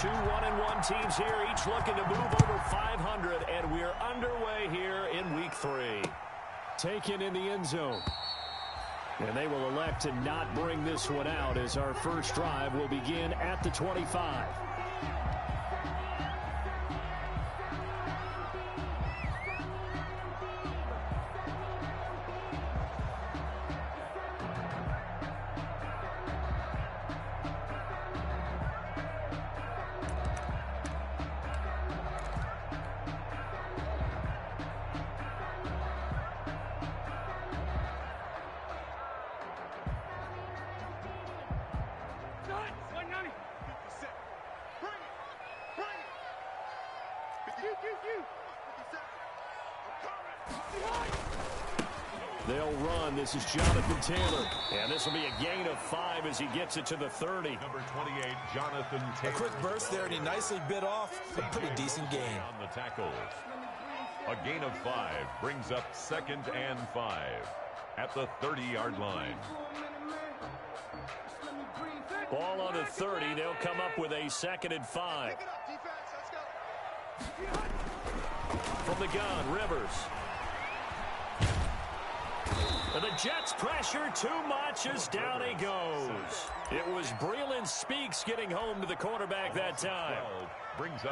Two 1-1 teams here, each looking to move over 500, and we're underway here in Week 3. Taken in the end zone. And they will elect to not bring this one out as our first drive will begin at the 25. They'll run. This is Jonathan Taylor. And this will be a gain of 5 as he gets it to the 30. Number 28, Jonathan Taylor. A quick burst there, and he nicely bit off a pretty decent gain. On the tackles. A gain of 5 brings up 2nd and 5 at the 30-yard line. Ball on the 30. They'll come up with a 2nd and 5. From the gun, Rivers. The Jets pressure too much as down he goes. It was Breeland Speaks getting home to the quarterback that time.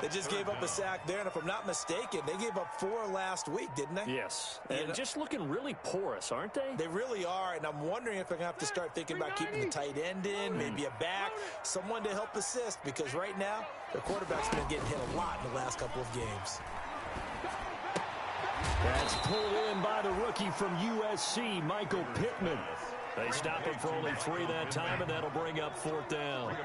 They just gave up a sack there, and if I'm not mistaken, they gave up 4 last week, didn't they? Yes, and just looking really porous, aren't they? They really are, and I'm wondering if they're going to have to start thinking about keeping the tight end in, maybe a back, someone to help assist, because right now, their quarterback's been getting hit a lot in the last couple of games. That's pulled in by the rookie from USC, Michael Pittman. They stop him for only 3 that time, and that'll bring up 4th down.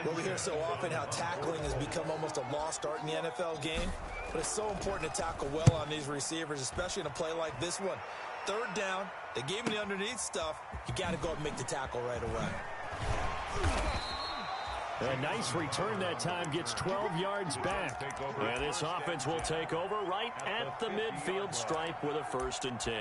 Well, we hear so often how tackling has become almost a lost art in the NFL game, but it's so important to tackle well on these receivers, especially in a play like this one. 3rd down, they gave him the underneath stuff. You got to go and make the tackle right away. A nice return that time, gets 12 yards back. And this offense will take over right at the midfield stripe with a 1st and 10.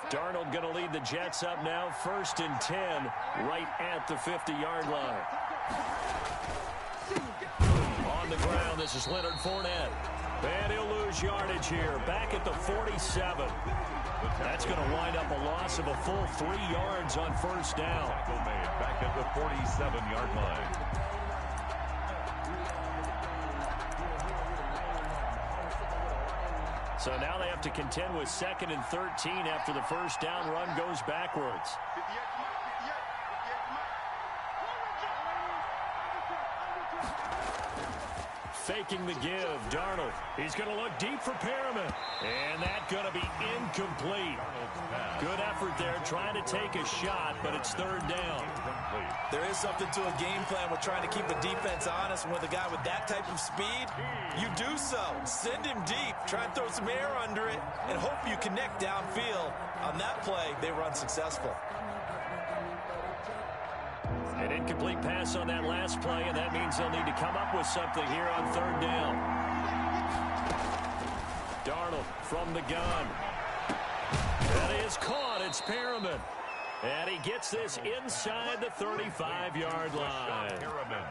Darnold going to lead the Jets up now, 1st and 10, right at the 50-yard line. On the ground, this is Leonard Fournette. And he'll lose yardage here, back at the 47. That's going to wind up a loss of a full 3 yards on 1st down. Back at the 47-yard line. So now they have to contend with 2nd and 13 after the 1st down run goes backwards. Faking the give, Darnold. He's going to look deep for Perriman. And that's going to be incomplete. Good effort there, trying to take a shot, but it's 3rd down. There is something to a game plan with trying to keep the defense honest. And with a guy with that type of speed, you do so. Send him deep. Try and throw some air under it, and hope you connect downfield. On that play, they were unsuccessful. An incomplete pass on that last play, and that means they'll need to come up with something here on 3rd down. Darnold from the gun. That is caught. It's Perriman. And he gets this inside the 35-yard line.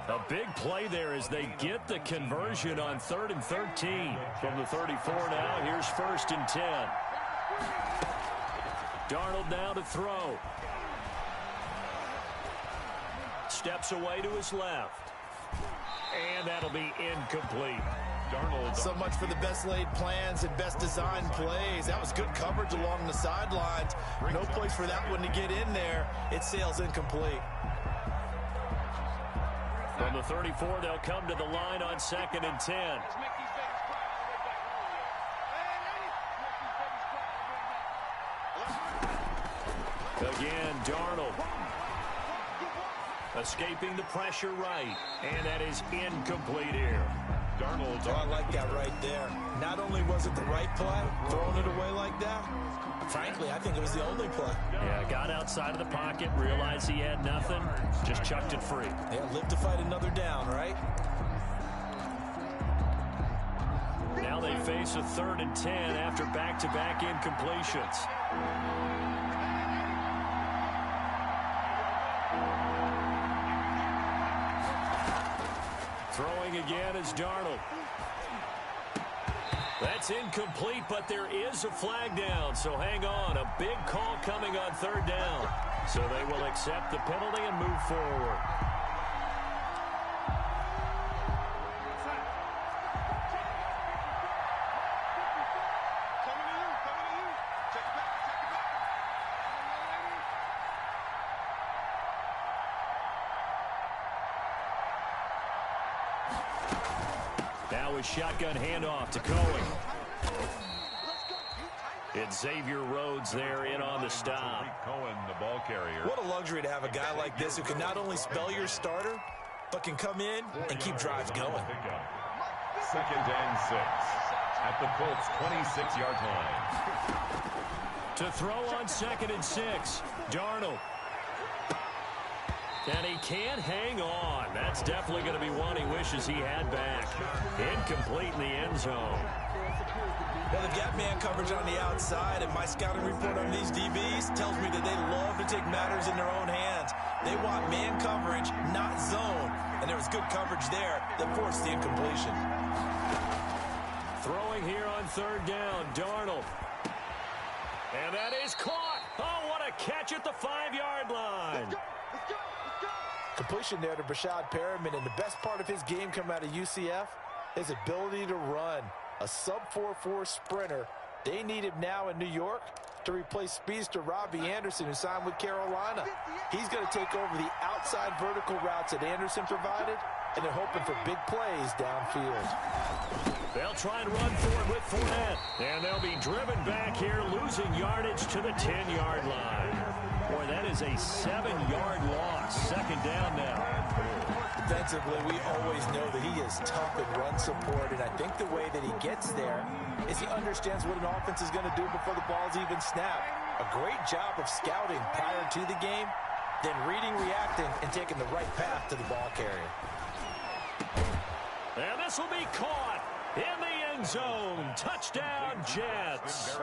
A big play there as they get the conversion on 3rd and 13. From the 34 now, here's 1st and 10. Darnold now to throw. Steps away to his left. And that'll be incomplete. Darnold. So much for the best laid plans and best designed plays. That was good coverage along the sidelines. No place for that one to get in there. It sails incomplete. From the 34, they'll come to the line on 2nd and 10. Again, Darnold. Escaping the pressure right. And that is incomplete here. Darnold. Oh, I like that right there. Not only was it the right play, throwing it away like that, frankly, I think it was the only play. Yeah, got outside of the pocket, realized he had nothing, just chucked it free. Yeah, live to fight another down, right? Now they face a 3rd and 10 after back-to-back incompletions. throwing again is Darnold. That's incomplete, but there is a flag down, so hang on. A big call coming on third down. So they will accept the penalty and move forward. Now a shotgun handoff to Cohen. It's Xavier Rhodes there in on the stop. Cohen, the ball carrier. What a luxury to have a guy like this who can not only spell your starter, but can come in and keep drives going. 2nd and 6 at the Colts' 26-yard line. To throw on 2nd and 6, Darnold. And he can't hang on. That's definitely going to be one he wishes he had back. Incomplete in the end zone. Well, they've got man coverage on the outside, and my scouting report on these DBs tells me that they love to take matters in their own hands. They want man coverage, not zone. And there was good coverage there that forced the incompletion. Throwing here on third down, Darnold. And that is caught. Oh, what a catch at the 5-yard line. Completion there to Brashad Perriman, and the best part of his game coming out of UCF, his ability to run. A sub-4.4 sprinter. They need him now in New York to replace speedster Robbie Anderson, who signed with Carolina. He's going to take over the outside vertical routes that Anderson provided, and they're hoping for big plays downfield. They'll try and run for it with Fournette. And they'll be driven back here, losing yardage to the 10-yard line. Boy, that is a 7-yard loss. 2nd down now. Defensively, we always know that he is tough in run support, and I think the way that he gets there is he understands what an offense is going to do before the ball's even snapped. A great job of scouting prior to the game, then reading, reacting, and taking the right path to the ball carrier. And this will be caught in the end zone. Touchdown, Jets.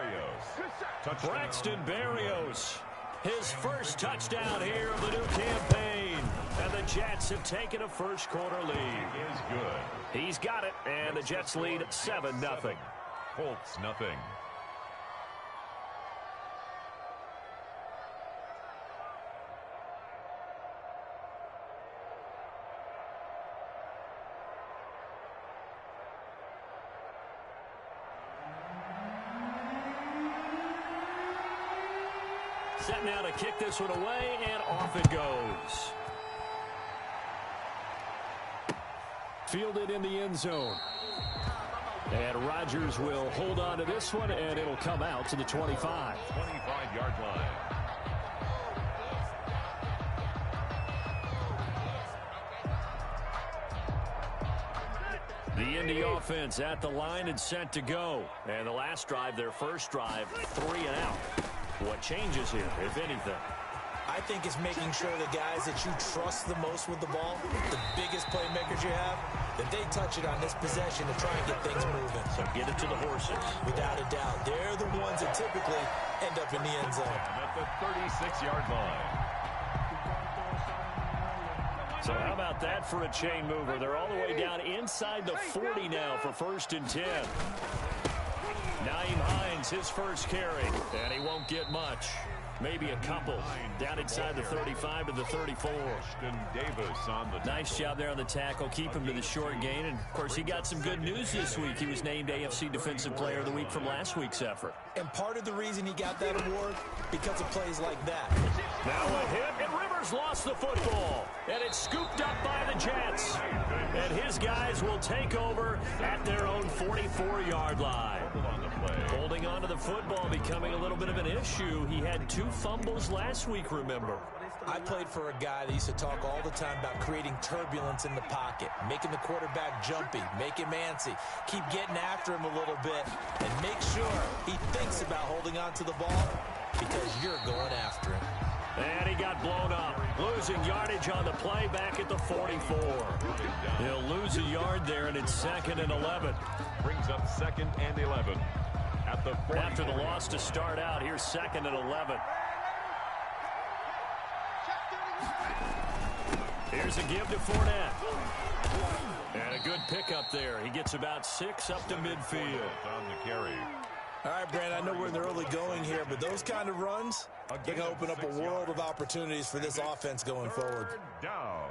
Braxton Berrios. His first touchdown here of the new campaign. And the Jets have taken a first-quarter lead. Is good. He's got it, and the Jets lead 7-0. Colts, nothing. Set now to kick this one away, and off it goes. Fielded in the end zone. And Rodgers will hold on to this one, and it'll come out to the 25. 25-yard line. The Indy offense at the line and set to go. And the last drive, their first drive, 3 and out. What changes here, if anything? I think it's making sure the guys that you trust the most with the ball, the biggest playmakers you have, that they touch it on this possession to try and get things moving. So get it to the horses. Without a doubt. They're the ones that typically end up in the end zone. At the 36-yard line. So how about that for a chain mover? They're all the way down inside the 40 now for 1st and 10. Naeem Hines, his first carry, and he won't get much. Maybe a couple. Down inside the 35 to the 34. Davis on the nice job there on the tackle. Keep him to the short gain. And, of course, he got some good news this week. He was named AFC Defensive Player of the Week from last week's effort. And part of the reason he got that award, because of plays like that. Now a hit, and Rivers lost the football. And it's scooped up by the Jets. And his guys will take over at their own 44-yard line. Holding on to the football becoming a little bit of an issue. He had 2 fumbles last week, remember. I played for a guy that used to talk all the time about creating turbulence in the pocket, making the quarterback jumpy, make him antsy, keep getting after him a little bit, and make sure he thinks about holding on to the ball because you're going after him. And he got blown up, losing yardage on the play back at the 44. He'll lose a yard there, and it's 2nd and 11. Brings up 2nd and 11. At the 40. After the loss to start out, here's 2nd and 11. Here's a give to Fournette. And a good pickup there. He gets about 6 up to midfield. On the carry. All right, Brandon, I know we're in the early going here, but those kind of runs, they're going to open up a world of opportunities for this offense going forward. Down.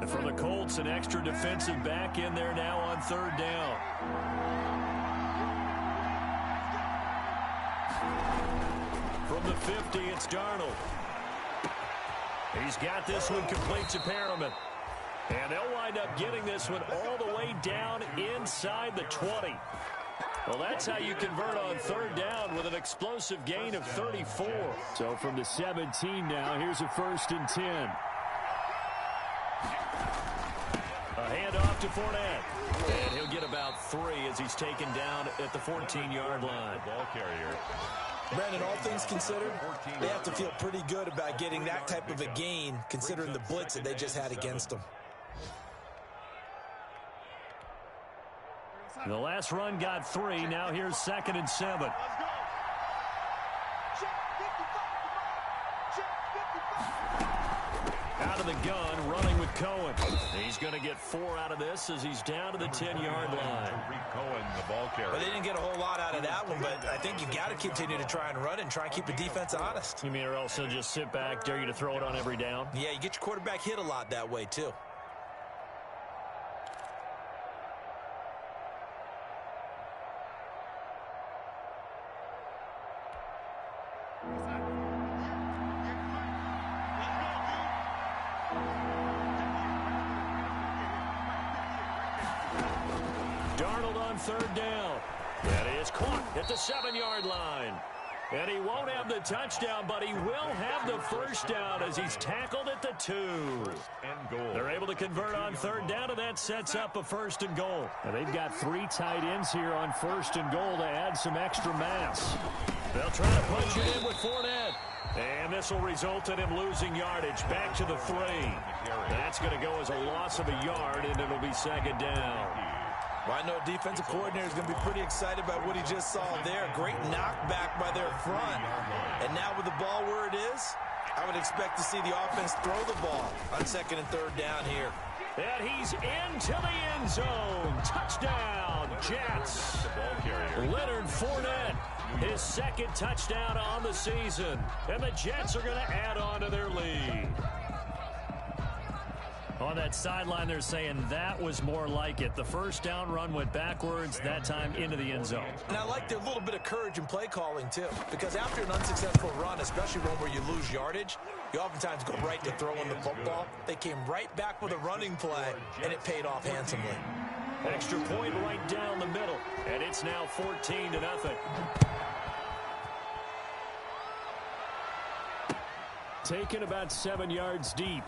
And for the Colts, an extra defensive back in there now on 3rd down. From the 50, it's Darnold. He's got this one complete to Perriman. And they'll wind up getting this one all the way down inside the 20. Well, that's how you convert on 3rd down with an explosive gain of 34. So from the 17 now, here's a 1st and 10. A handoff to Fournette. And he'll get about 3 as he's taken down at the 14-yard line. Ball carrier. Brandon, all things considered, they have to feel pretty good about getting that type of a gain considering the blitz that they just had against them. The last run got 3. Now here's 2nd and 7. Out of the gun, running with Cohen. He's going to get 4 out of this as he's down to the 10-yard line. Cohen, the ball carrier. But they didn't get a whole lot out of that one, but I think you got to continue to try and run and try and keep the defense honest. You mean or else they'll just sit back, dare you to throw it on every down? Yeah, you get your quarterback hit a lot that way, too. Darnold on 3rd down. That is caught at the 7-yard line. And he won't have the touchdown, but he will have the 1st down as he's tackled at the 2. They're able to convert on 3rd down, and that sets up a 1st and goal. And they've got 3 tight ends here on 1st and goal to add some extra mass. They'll try to punch it in with Fournette. And this will result in him losing yardage back to the 3. That's going to go as a loss of a yard, and it'll be 2nd down. Well, I know defensive coordinator is going to be pretty excited about what he just saw there. Great knockback by their front. And now with the ball where it is, I would expect to see the offense throw the ball on 2nd and 3rd down here. And he's into the end zone. Touchdown, Jets. Leonard Fournette, his 2nd touchdown on the season. And the Jets are going to add on to their lead. On that sideline, they're saying that was more like it. The 1st down run went backwards, that time into the end zone. And I like their little bit of courage in play calling, too. Because after an unsuccessful run, especially one where you lose yardage, you oftentimes go right to throwing the football. They came right back with a running play, and it paid off handsomely. Extra point right down the middle, and it's now 14-0. Taken about 7 yards deep.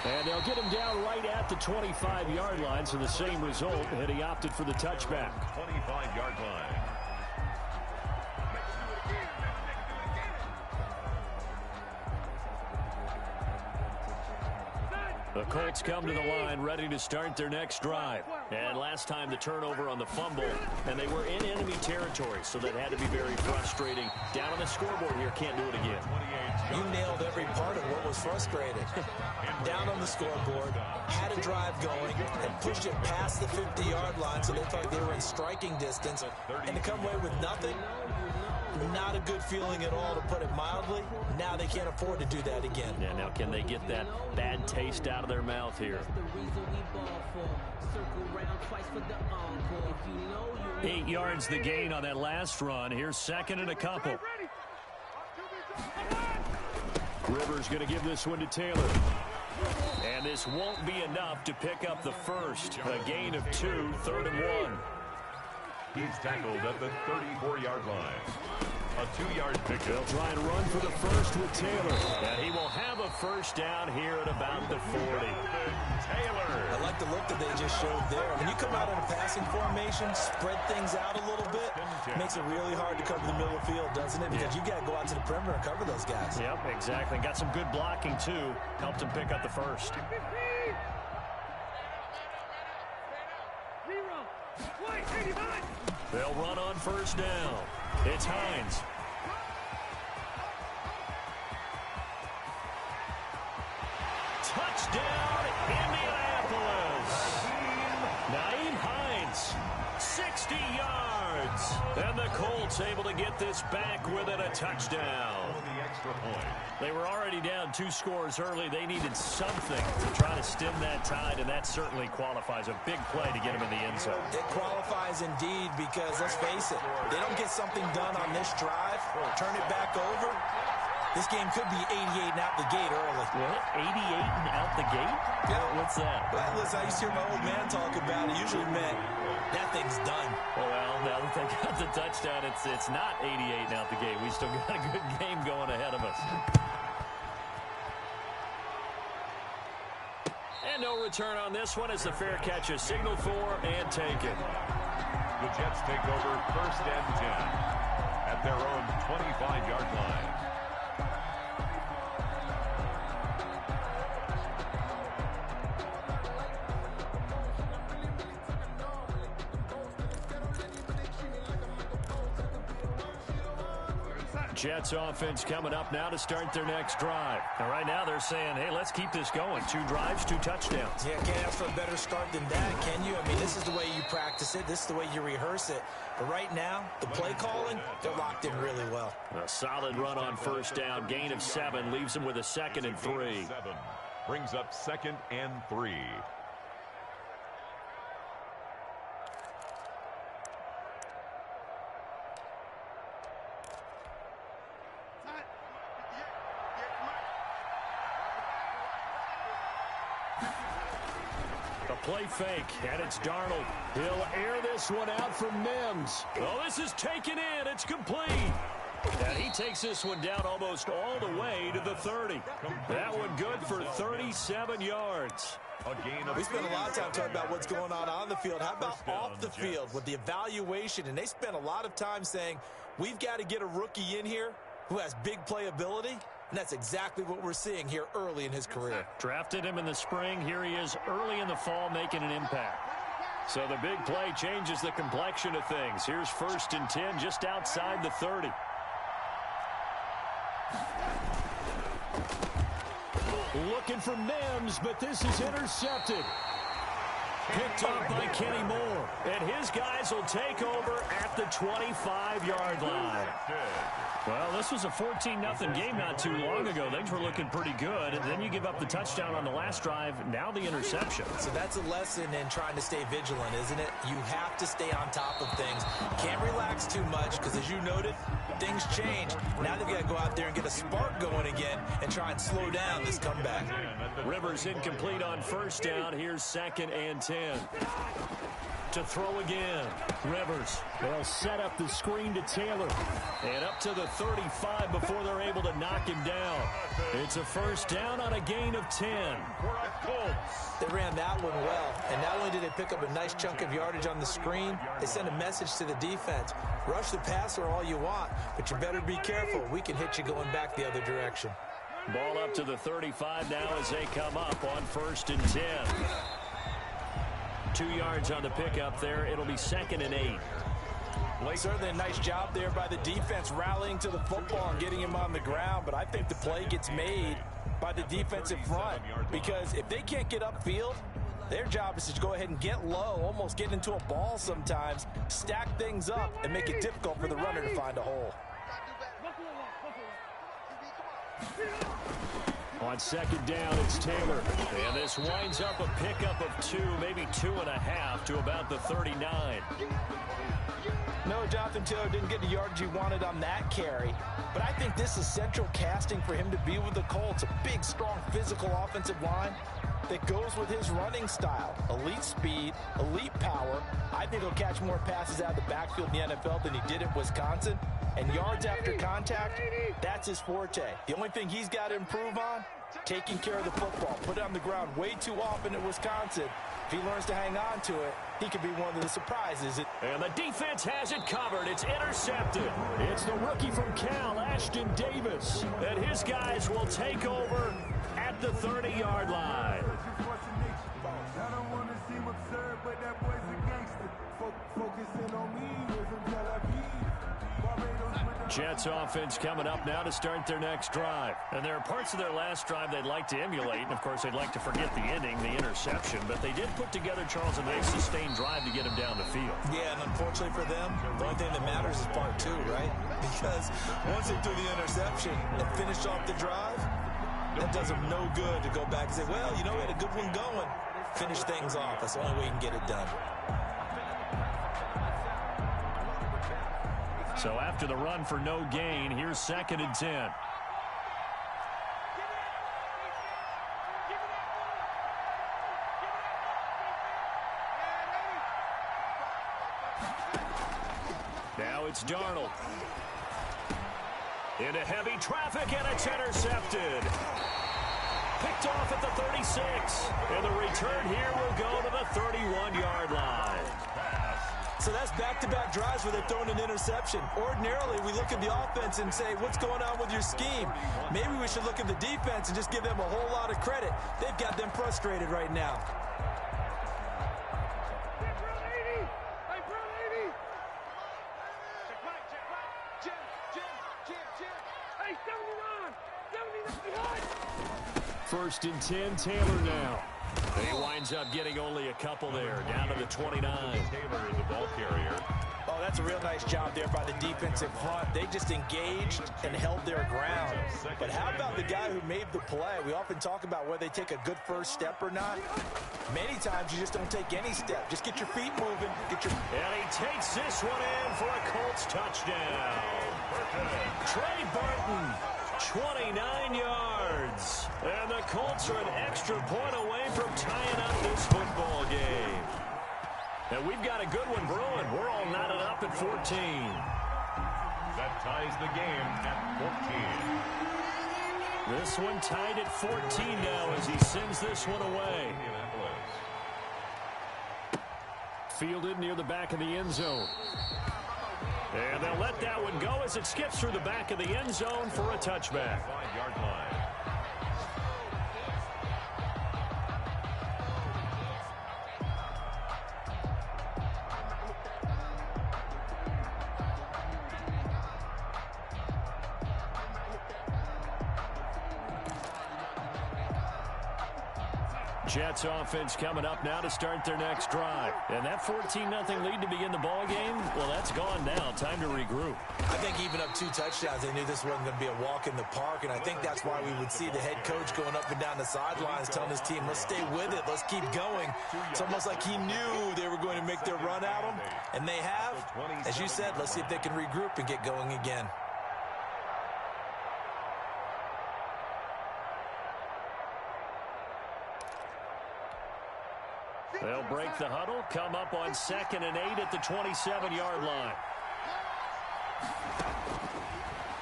And they'll get him down right at the 25-yard line, so the same result, and he opted for the touchback. 25-yard line. The Colts come to the line ready to start their next drive. And last time the turnover on the fumble, and they were in enemy territory, so that had to be very frustrating. Down on the scoreboard here, can't do it again. You nailed every part of what was frustrating. Down on the scoreboard, had a drive going, and pushed it past the 50-yard line so they thought they were in striking distance. And to come away with nothing, not a good feeling at all, to put it mildly. Now they can't afford to do that again. Yeah, now can they get that bad taste out of their mouth here? 8 yards the gain on that last run. Here's 2nd and a couple. Rivers going to give this one to Taylor. And this won't be enough to pick up the 1st. A gain of 2, 3rd and 1. He's tackled at the 34-yard line. A 2-yard pickup. They'll try and run for the 1st with Taylor. And he will have a 1st down here at about the 40. Taylor. I like the look that they just showed there. When you come out in a passing formation, spread things out a little bit, makes it really hard to cover the middle of the field, doesn't it? Because you got to go out to the perimeter and cover those guys. Yep, exactly. Got some good blocking, too. Helped him pick up the 1st. They'll run on 1st down. It's Hines. Colts able to get this back within a touchdown. The extra point. They were already down 2 scores early. They needed something to try to stem that tide, and that certainly qualifies. A big play to get them in the end zone. It qualifies indeed because, let's face it, they don't get something done on this drive, turn it back over, this game could be 88 and out the gate early. What? 88 and out the gate? Yeah. What's that? Well, listen, I used to hear my old man talk about it. Usually meant that thing's done. Well, now that they got the touchdown, it's not 88 and out the gate. We still got a good game going ahead of us. And no return on this one as the fair catch is signaled for and taken. The Jets take over 1st and 10 at their own 25-yard line. Jets offense coming up now to start their next drive. And right now they're saying, hey, let's keep this going. 2 drives, 2 touchdowns. Yeah, can't ask for a better start than that, can you? I mean, this is the way you practice it. This is the way you rehearse it. But right now, the play calling, they're locked in really well. A solid run on 1st down. Gain of 7 leaves them with a 2nd and 3. 7 brings up 2nd and 3. Play fake, and it's Darnold. He'll air this one out for Mims. Oh, this is taken in. It's complete. And he takes this one down almost all the way to the 30. That one good for 37 yards. We spent a lot of time talking about what's going on the field. How about off the field with the evaluation? And they spent a lot of time saying, we've got to get a rookie in here who has big playability. And that's exactly what we're seeing here early in his career. Drafted him in the spring. Here he is early in the fall making an impact. So the big play changes the complexion of things. Here's 1st and 10 just outside the 30. Looking for Mims, but this is intercepted. Picked off by Kenny Moore. And his guys will take over at the 25-yard line. Well, this was a 14-0 game not too long ago. Things were looking pretty good. And then you give up the touchdown on the last drive. Now the interception. So that's a lesson in trying to stay vigilant, isn't it? You have to stay on top of things. Can't relax too much because, as you noted, things change. Now they've got to go out there and get a spark going again and try and slow down this comeback. Rivers incomplete on 1st down. Here's 2nd and 10. To throw again. Rivers. They'll set up the screen to Taylor. And up to the 35 before they're able to knock him down. It's a 1st down on a gain of 10. They ran that one well. And not only did they pick up a nice chunk of yardage on the screen, they sent a message to the defense. Rush the passer all you want, but you better be careful. We can hit you going back the other direction. Ball up to the 35 now as they come up on 1st and 10. 2 yards on the pickup there. It'll be 2nd and 8. Certainly a nice job there by the defense rallying to the football and getting him on the ground, but I think the play gets made by the defensive front because if they can't get upfield, their job is to go ahead and get low, almost get into a ball sometimes, stack things up, and make it difficult for the runner to find a hole. On 2nd down, it's Taylor. And this winds up a pickup of 2, maybe 2.5 to about the 39. No, Jonathan Taylor didn't get the yardage he wanted on that carry. But I think this is central casting for him to be with the Colts. A big, strong, physical offensive line that goes with his running style. Elite speed, elite power. I think he'll catch more passes out of the backfield in the NFL than he did at Wisconsin. And yards after contact, that's his forte. The only thing he's got to improve on, taking care of the football. Put it on the ground way too often at Wisconsin. If he learns to hang on to it, he could be one of the surprises. And the defense has it covered. It's intercepted. It's the rookie from Cal, Ashton Davis. And his guys will take over at the 30-yard line. Jets offense coming up now to start their next drive. And there are parts of their last drive they'd like to emulate. And, of course, they'd like to forget the ending, the interception. But they did put together, Charles, a nice sustained drive to get him down the field. Yeah, and unfortunately for them, the only thing that matters is part two, right? Because once they threw the interception and finished off the drive, that does them no good to go back and say, well, you know, we had a good one going. Finish things off. That's the only way you can get it done. So after the run for no gain, here's 2nd and 10. Now it's Darnold. Into heavy traffic, and it's intercepted. Picked off at the 36. And the return here will go to the 31-yard line. So that's back-to-back drives where they're throwing an interception. Ordinarily, we look at the offense and say, what's going on with your scheme? Maybe we should look at the defense and just give them a whole lot of credit. They've got them frustrated right now. First and 10, Taylor now. And he winds up getting only a couple there, down to the 29. Taylor is the ball carrier. Oh, that's a real nice job there by the defensive front. They just engaged and held their ground. But how about the guy who made the play? We often talk about whether they take a good first step or not. Many times you just don't take any step. Just get your feet moving. And he takes this one in for a Colts touchdown. Trey Burton, 29 yards. And the Colts are an extra point away from tying up this football game. And we've got a good one brewing. We're all knotted up at 14. That ties the game at 14. This one tied at 14 now as he sends this one away. Fielded near the back of the end zone. And they'll let that one go as it skips through the back of the end zone for a touchback. 5-yard line. Jets offense coming up now to start their next drive. And that 14-0 lead to begin the ball game, well, that's gone now. Time to regroup. I think even up 2 touchdowns, they knew this wasn't going to be a walk in the park, and I think that's why we would see the head coach going up and down the sidelines telling his team, let's stay with it, let's keep going. It's almost like he knew they were going to make their run at him, and they have. As you said, let's see if they can regroup and get going again. They'll break the huddle, come up on 2nd and 8 at the 27-yard line.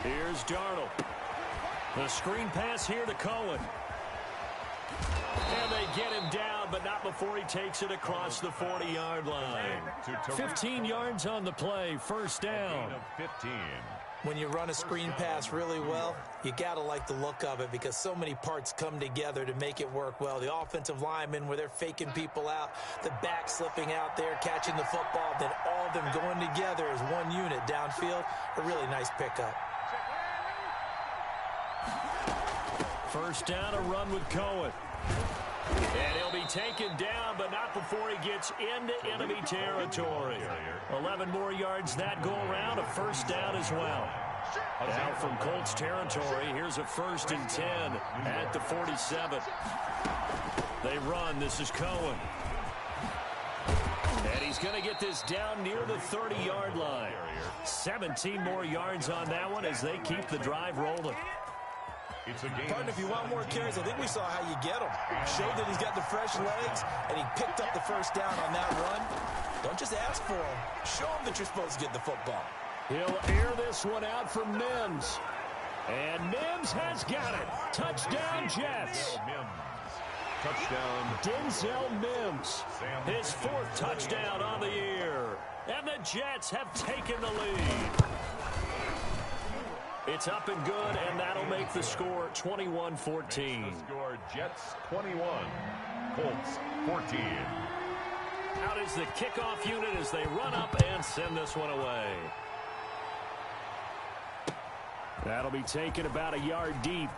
Here's Darnold. The screen pass here to Cohen. And they get him down, but not before he takes it across the 40-yard line. 15 yards on the play, first down. 15. When you run a screen pass really well, you got to like the look of it because so many parts come together to make it work well. The offensive linemen, where they're faking people out, the back slipping out there, catching the football, then all of them going together as one unit downfield. A really nice pickup. First down, a run with Cohen. And he'll be taken down, but not before he gets into enemy territory. 11 more yards that go around, a first down as well. Now from Colts territory, here's a 1st and 10 at the 47. They run. This is Cohen. And he's going to get this down near the 30-yard line. 17 more yards on that one as they keep the drive rolling. Pardon, if you want more carries, I think we saw how you get him. Showed that he's got the fresh legs, and he picked up the first down on that run. Don't just ask for him. Show him that you're supposed to get the football. He'll air this one out for Mims. And Mims has got it. Touchdown, Jets. Touchdown. Denzel Mims. His 4th touchdown on the year. And the Jets have taken the lead. It's up and good, and that'll make the score 21-14. Score Jets 21, Colts 14. Out is the kickoff unit as they run up and send this one away. That'll be taken about a yard deep.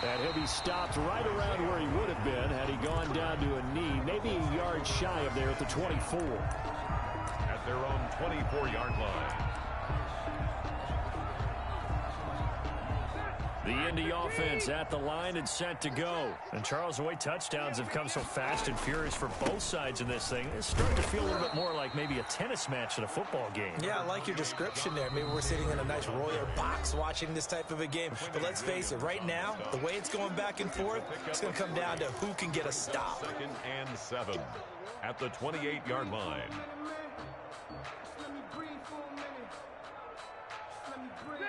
And he'll be stopped right around where he would have been had he gone down to a knee, maybe a yard shy of there at the 24. At their own 24-yard line. The Indy offense at the line and set to go. And Charles, the way touchdowns have come so fast and furious for both sides in this thing, it's starting to feel a little bit more like maybe a tennis match than a football game. Yeah, I like your description there. Maybe we're sitting in a nice royal box watching this type of a game. But let's face it, right now, the way it's going back and forth, it's going to come down to who can get a stop. 2nd and 7 at the 28-yard line.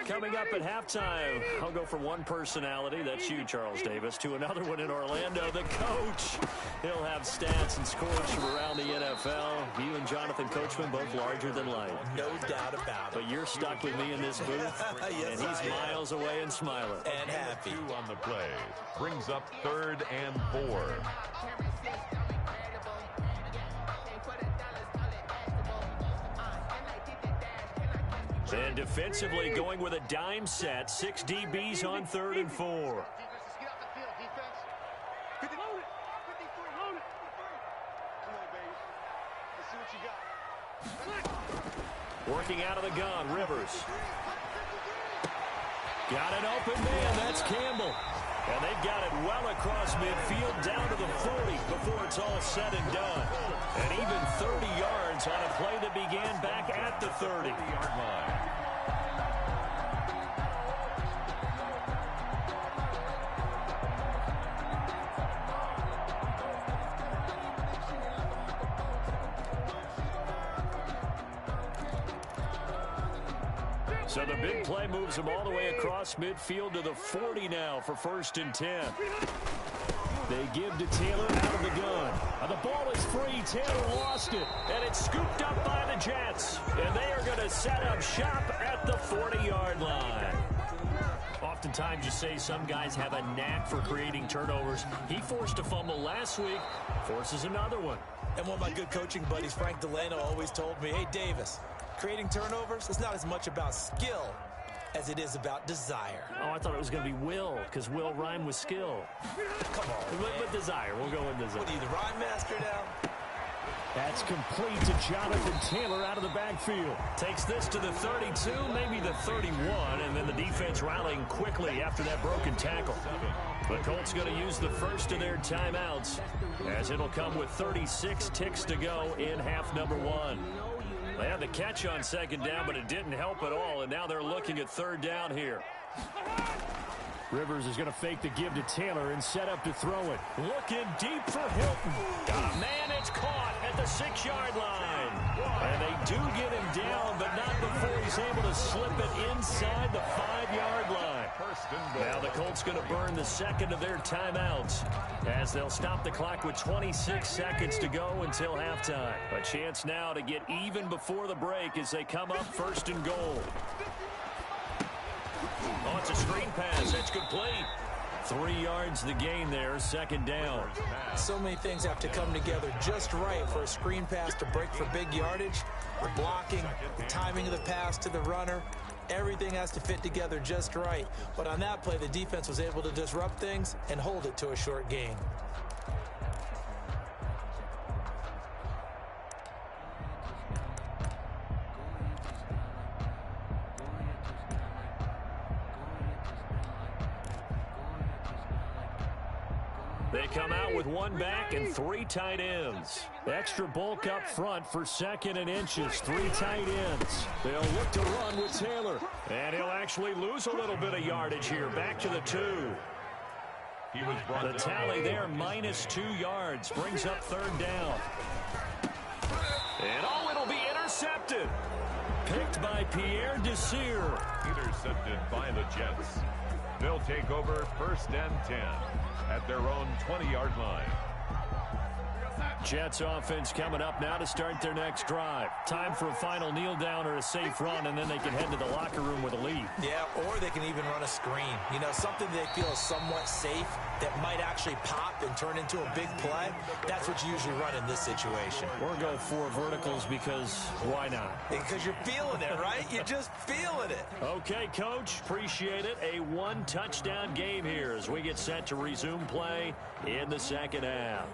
Coming up at halftime, I'll go from one personality, that's you, Charles Davis, to another one in Orlando, the coach. He'll have stats and scores from around the NFL. You and Jonathan Coachman, both larger than life. No doubt about it. But you're stuck with me in this booth, yes, and he's miles away and smiling. And happy. 2 on the play. Brings up 3rd and 4. And defensively going with a dime set. 6 DBs on 3rd and 4. Working out of the gun, Rivers. Got an open man, that's Campbell. And they've got it well across midfield down to the 40 before it's all said and done. And even 30 yards on a play that began back at the 30-yard line. So the big play moves them all the way across midfield to the 40 now for 1st and 10. They give to Taylor out of the gun. The ball is free. Taylor lost it. And it's scooped up by the Jets. And they are going to set up shop at the 40-yard line. Oftentimes you say some guys have a knack for creating turnovers. He forced a fumble last week, forces another one. And one of my good coaching buddies, Frank Delano, always told me, hey, Davis, creating turnovers is not as much about skill as it is about desire. Oh, I thought it was going to be will, because will rhyme with skill. Come on, With desire. We'll go with desire. What are you, the rhyme master now? That's complete to Jonathan Taylor out of the backfield. Takes this to the 32, maybe the 31, and then the defense rallying quickly after that broken tackle. The Colts going to use the first of their timeouts, as it'll come with 36 ticks to go in half number 1. They had the catch on 2nd down, but it didn't help at all, and now they're looking at 3rd down here. Rivers is going to fake the give to Taylor and set up to throw it. Looking deep for Hilton. Got a man, it's caught at the 6-yard line. And they do get him down, but not before he's able to slip it inside the 5-yard line. Now the Colts going to burn the 2nd of their timeouts, as they'll stop the clock with 26 seconds to go until halftime. A chance now to get even before the break as they come up 1st and goal. Oh, it's a screen pass. That's complete. 3 yards the gain there, 2nd down. So many things have to come together just right for a screen pass to break for big yardage. The blocking, the timing of the pass to the runner, everything has to fit together just right. But on that play, the defense was able to disrupt things and hold it to a short gain. They come out with 1 back and 3 tight ends. Extra bulk up front for 2nd and inches. 3 tight ends. They'll look to run with Taylor. And he'll actually lose a little bit of yardage here. Back to the 2. He was brought the tally there, minus 2 yards. Brings up 3rd down. And oh, it'll be intercepted. Picked by Pierre Desir. Intercepted by the Jets. They'll take over 1st and 10 at their own 20-yard line. Jets offense coming up now to start their next drive. Time for a final kneel down or a safe run, and then they can head to the locker room with a lead. Yeah, or they can even run a screen. You know, something they feel is somewhat safe that might actually pop and turn into a big play, that's what you usually run in this situation. Or go 4 verticals because why not? Because you're feeling it, right? You're just feeling it. Okay, Coach, appreciate it. A 1-touchdown game here as we get set to resume play in the second half.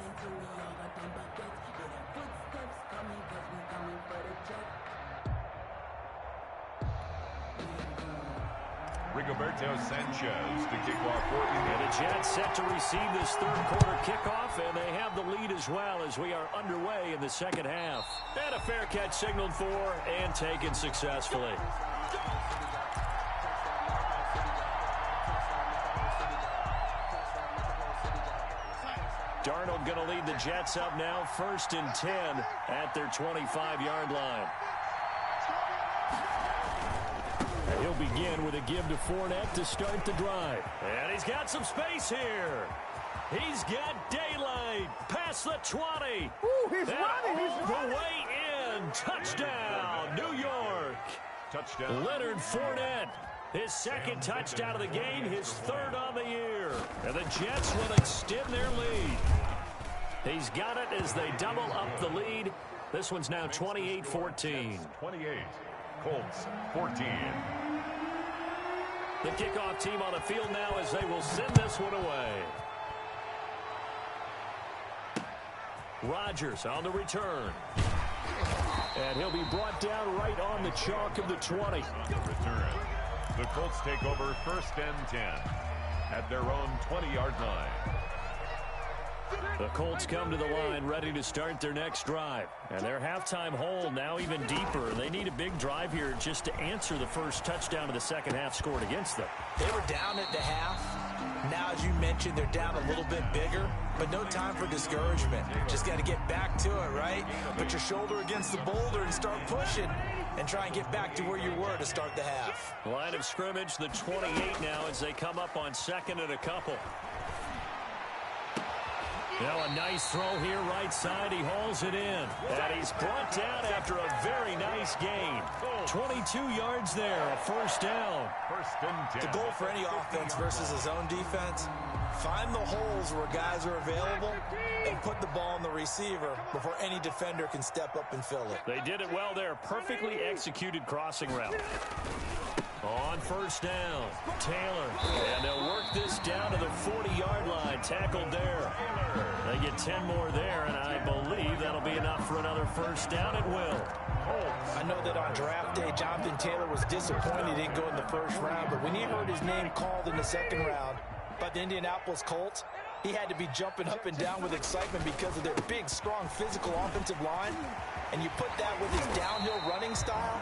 Rigoberto Sanchez to kick off for you. And the Jets set to receive this third quarter kickoff, and they have the lead as well as we are underway in the second half. And a fair catch signaled for and taken successfully. Darnold going to lead the Jets up now, 1st and 10 at their 25-yard line. He'll begin with a give to Fournette to start the drive. And he's got some space here. He's got daylight past the 20. Ooh, he's running. He's all the way in. Touchdown, New York. Touchdown. Leonard Fournette. His 2nd touchdown of the game, his 3rd on the year. And the Jets will extend their lead. He's got it as they double up the lead. This one's now 28-14. 28. Colts 14. The kickoff team on the field now as they will send this one away. Rodgers on the return. And he'll be brought down right on the chalk of the 20. Return. The Colts take over 1st and 10 at their own 20-yard line. The Colts come to the line ready to start their next drive. And their halftime hole now even deeper. They need a big drive here just to answer the first touchdown of the second half scored against them. They were down at the half. Now, as you mentioned, they're down a little bit bigger, but no time for discouragement. Just got to get back to it, right? Put your shoulder against the boulder and start pushing and try and get back to where you were to start the half. Line of scrimmage, the 28 now as they come up on 2nd and a couple. Now a nice throw here right side. He hauls it in. And he's brought down after a very nice gain. 22 yards there, a 1st down. 1st and 10. The goal for any offense versus his own defense, find the holes where guys are available and put the ball on the receiver before any defender can step up and fill it. They did it well there. Perfectly executed crossing route. On 1st down, Taylor. And they'll work this down to the 40-yard line. Tackled there. They get 10 more there, and I believe that'll be enough for another 1st down. It will. I know that on draft day, Jonathan Taylor was disappointed he didn't go in the 1st round, but when he heard his name called in the 2nd round by the Indianapolis Colts, he had to be jumping up and down with excitement because of their big, strong, physical offensive line. And you put that with his downhill running style,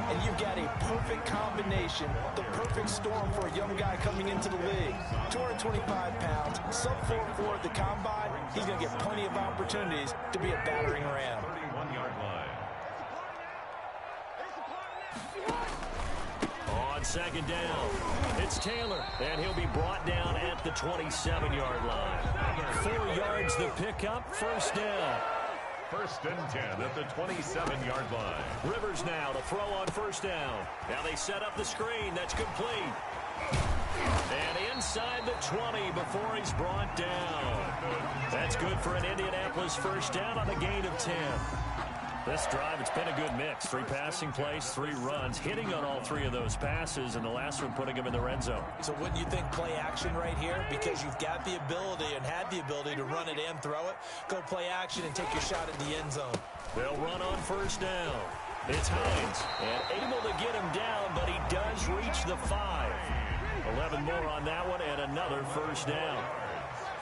and you've got a perfect combination, the perfect storm for a young guy coming into the league. 225 pounds, sub 4.4 at the combine. He's going to get plenty of opportunities to be a battering ram. 31-yard line. On 2nd down, it's Taylor, and he'll be brought down at the 27-yard line. 4 yards the pickup, 1st down. 1st and 10 at the 27-yard line. Rivers now to throw on 1st down. Now they set up the screen. That's complete. And inside the 20 before he's brought down. That's good for an Indianapolis 1st down on a gain of 10. This drive, it's been a good mix. 3 passing plays, 3 runs, hitting on all 3 of those passes, and the last one putting him in the red zone. So wouldn't you think play action right here? Because you've got the ability and had the ability to run it and throw it. Go play action and take your shot at the end zone. They'll run on 1st down. It's Hines, and able to get him down, but he does reach the 5. 11 more on that one, and another 1st down.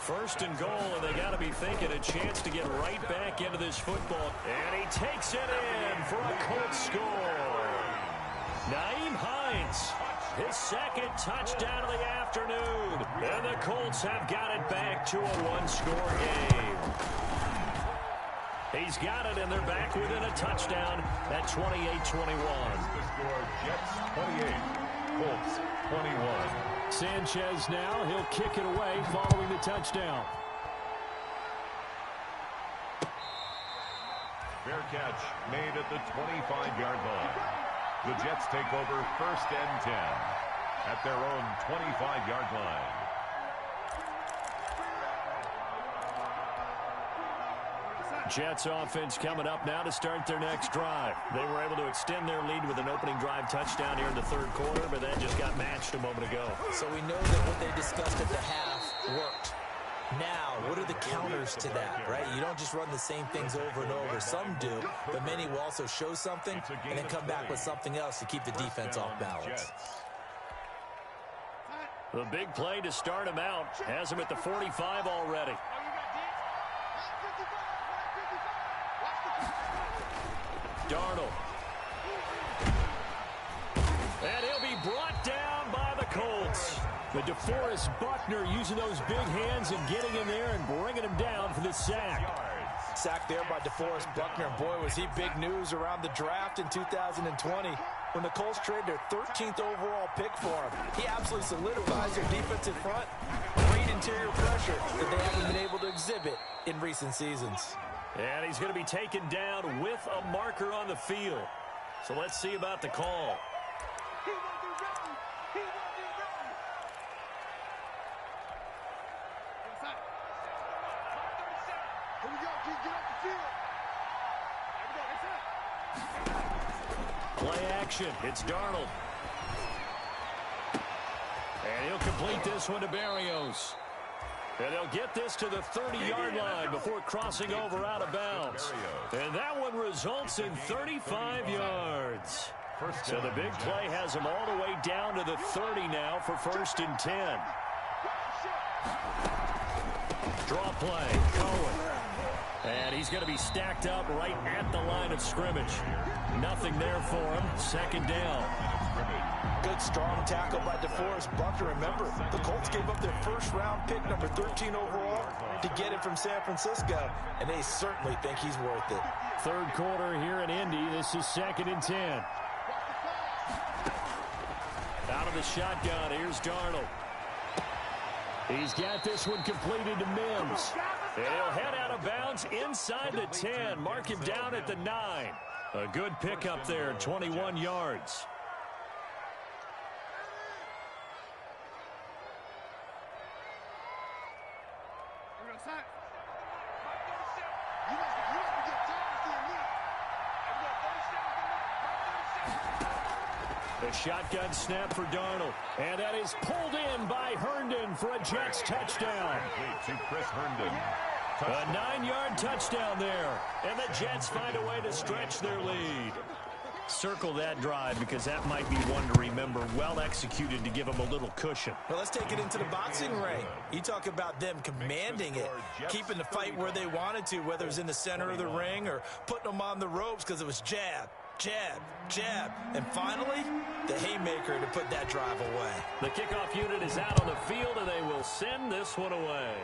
1st and goal, and they got to be thinking a chance to get right back into this football. And he takes it in for a Colts score. Nyheim Hines, his 2nd touchdown of the afternoon. And the Colts have got it back to a 1-score game. He's got it, and they're back within a touchdown at 28-21. The score, Jets 28, Colts 21. Sanchez now, he'll kick it away following the touchdown. Fair catch made at the 25-yard line. The Jets take over 1st and 10 at their own 25-yard line. Jets offense coming up now to start their next drive. They were able to extend their lead with an opening drive touchdown here in the third quarter, but that just got matched a moment ago. So we know that what they discussed at the half worked. Now, what are the counters to that, right? You don't just run the same things over and over. Some do, but many will also show something and then come back with something else to keep the defense off balance. The big play to start him out has him at the 45 already. Darnold. And he'll be brought down by the Colts. The DeForest Buckner using those big hands and getting in there and bringing him down for the sack. Sack there by DeForest Buckner. Boy, was he big news around the draft in 2020 when the Colts traded their 13th overall pick for him. He absolutely solidifies their defensive front. Great interior pressure that they haven't been able to exhibit in recent seasons. And he's going to be taken down with a marker on the field. So let's see about the call. Play action. It's Darnold. And he'll complete this one to Berrios. And they'll get this to the 30-yard line before crossing over out of bounds. And that one results in 35 yards. So the big play has him all the way down to the 30 now for 1st and 10. Draw play. Cohen. And he's going to be stacked up right at the line of scrimmage. Nothing there for him. 2nd down. Good strong tackle by DeForest Buckner. Remember, the Colts gave up their 1st-round pick, number 13 overall, to get it from San Francisco, and they certainly think he's worth it. Third quarter here in Indy. This is 2nd and 10. Out of the shotgun, here's Darnold. He's got this one completed to Mims. And he'll head out of bounds inside the 10. Mark him down at the 9. A good pickup there, 21 yards. The shotgun snap for Darnold. And that is pulled in by Herndon for a Jets touchdown. To Chris Herndon. A 9-yard touchdown there. And the Jets find a way to stretch their lead. Circle that drive because that might be one to remember. Well executed to give them a little cushion. Well, let's take it into the boxing ring. You talk about them commanding it, keeping the fight where they wanted to, whether it was in the center of the ring or putting them on the ropes because it was jab, jab, jab. And finally, the haymaker to put that drive away. The kickoff unit is out on the field, and they will send this one away.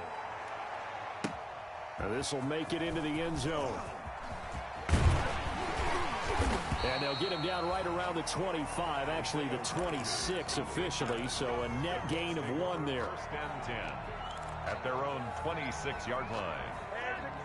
Now this will make it into the end zone. And they'll get him down right around the 25, actually the 26 officially, so a net gain of 1 there. 1st and 10 at their own 26-yard line.